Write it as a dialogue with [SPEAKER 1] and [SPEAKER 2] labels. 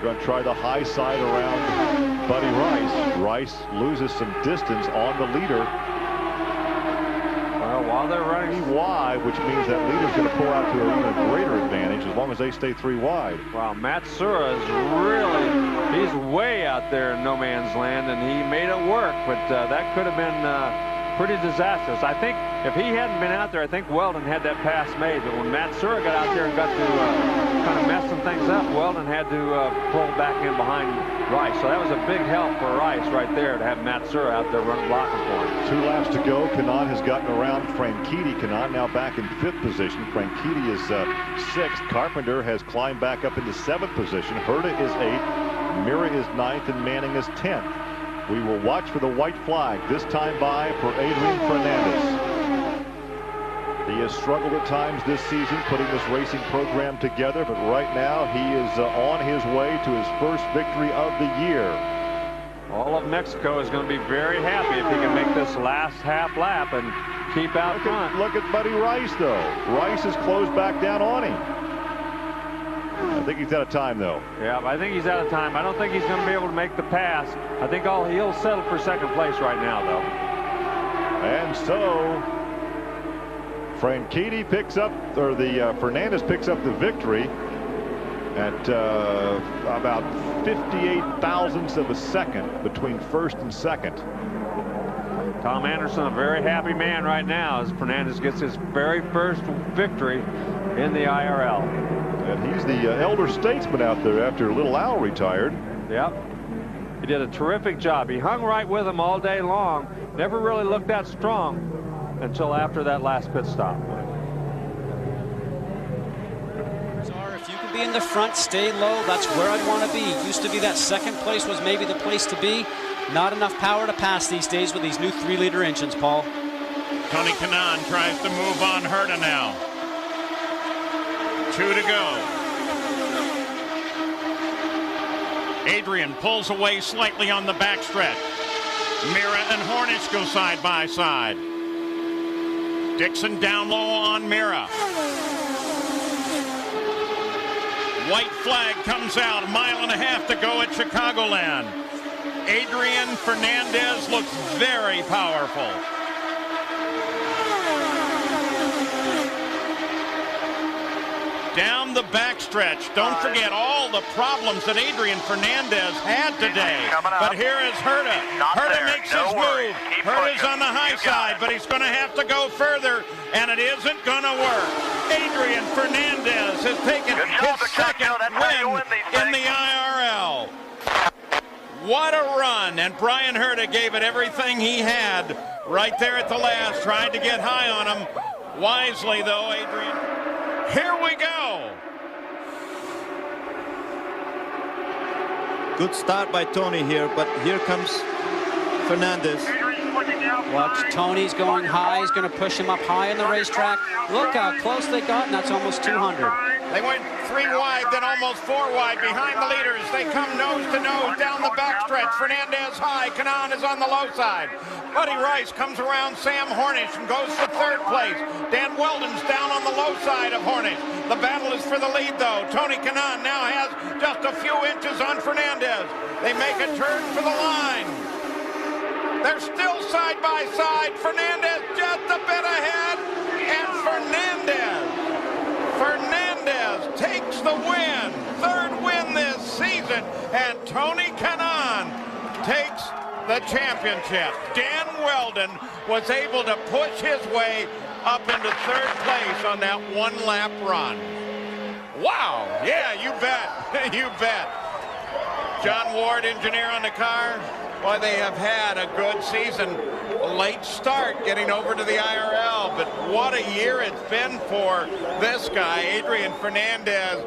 [SPEAKER 1] going to try the high side around Buddy Rice. Rice loses some distance on the leader.
[SPEAKER 2] Well, while they're running
[SPEAKER 1] wide, which means that leader's going to pull out to an even greater advantage as long as they stay 3 wide.
[SPEAKER 2] Wow, Matsura is really, he's way out there in no man's land, and he made it work, but that could have been pretty disastrous. I think if he hadn't been out there, I think Weldon had that pass made, but when Matsura got out there and got to kind of mess some things up, Weldon had to pull back in behind Rice. So that was a big help for Rice right there to have Matsura out there running blocking for him.
[SPEAKER 1] 2 laps to go. Kanaan has gotten around Franchitti. Kanaan now back in 5th position. Franchitti is 6th. Carpenter has climbed back up into 7th position. Herta is 8th. Mira is 9th, and Manning is 10th. We will watch for the white flag, this time by for Adrián Fernández. He has struggled at times this season putting this racing program together, but right now he is on his way to his first victory of the year.
[SPEAKER 2] All of Mexico is going to be very happy if he can make this last half lap and keep out front.
[SPEAKER 1] Look at Buddy Rice, though. Rice has closed back down on him. I think he's out of time, though.
[SPEAKER 2] Yeah, I think he's out of time. I don't think he's going to be able to make the pass. I think he'll settle for 2nd place right now, though.
[SPEAKER 1] And so Franchitti picks up, or Fernández picks up the victory at about 58 thousandths of a second between 1st and 2nd.
[SPEAKER 2] Tom Anderson, a very happy man right now as Fernández gets his very first victory in the IRL.
[SPEAKER 1] And he's the elder statesman out there after Little Al retired.
[SPEAKER 2] Yep. He did a terrific job. He hung right with him all day long. Never really looked that strong until after that last pit stop.
[SPEAKER 3] If you can be in the front, stay low, that's where I'd want to be. It used to be that 2nd place was maybe the place to be. Not enough power to pass these days with these new 3-liter engines, Paul.
[SPEAKER 4] Tony Kanaan tries to move on Herta now. 2 to go. Adrian pulls away slightly on the backstretch. Mira and Hornish go side by side. Dixon down low on Mira. White flag comes out, 1.5 miles to go at Chicagoland. Adrián Fernández looks very powerful. Down the backstretch. Don't forget all the problems that Adrián Fernández had today. But here is Herta. Herta makes his move. Herta's on the high side, but he's going to have to go further, and it isn't going to work. Adrián Fernández has taken his 2nd win in the IRL. What a run, and Brian Herta gave it everything he had right there at the last, tried to get high on him. Wisely, though, Adrian. Here we go.
[SPEAKER 5] Good start by Tony here, but here comes Fernández.
[SPEAKER 3] Watch, Tony's going high. He's going to push him up high in the racetrack. Look how close they got, and that's almost 200.
[SPEAKER 4] They went 3 wide, then almost 4 wide behind the leaders. They come nose to nose down the backstretch. Fernández high. Kanaan is on the low side. Buddy Rice comes around Sam Hornish and goes for 3rd place. Dan Weldon's down on the low side of Hornish. The battle is for the lead, though. Tony Kanaan now has just a few inches on Fernández. They make a turn for the line. They're still side by side. Fernández just a bit ahead. And Fernández takes the win. 3rd win this season. And Tony Kanaan takes the championship. Dan Weldon was able to push his way up into 3rd place on that 1-lap run. Wow. Yeah, you bet. You bet. John Ward, engineer on the car. Boy, they have had a good season. A late start getting over to the IRL, but what a year it's been for this guy, Adrián Fernández.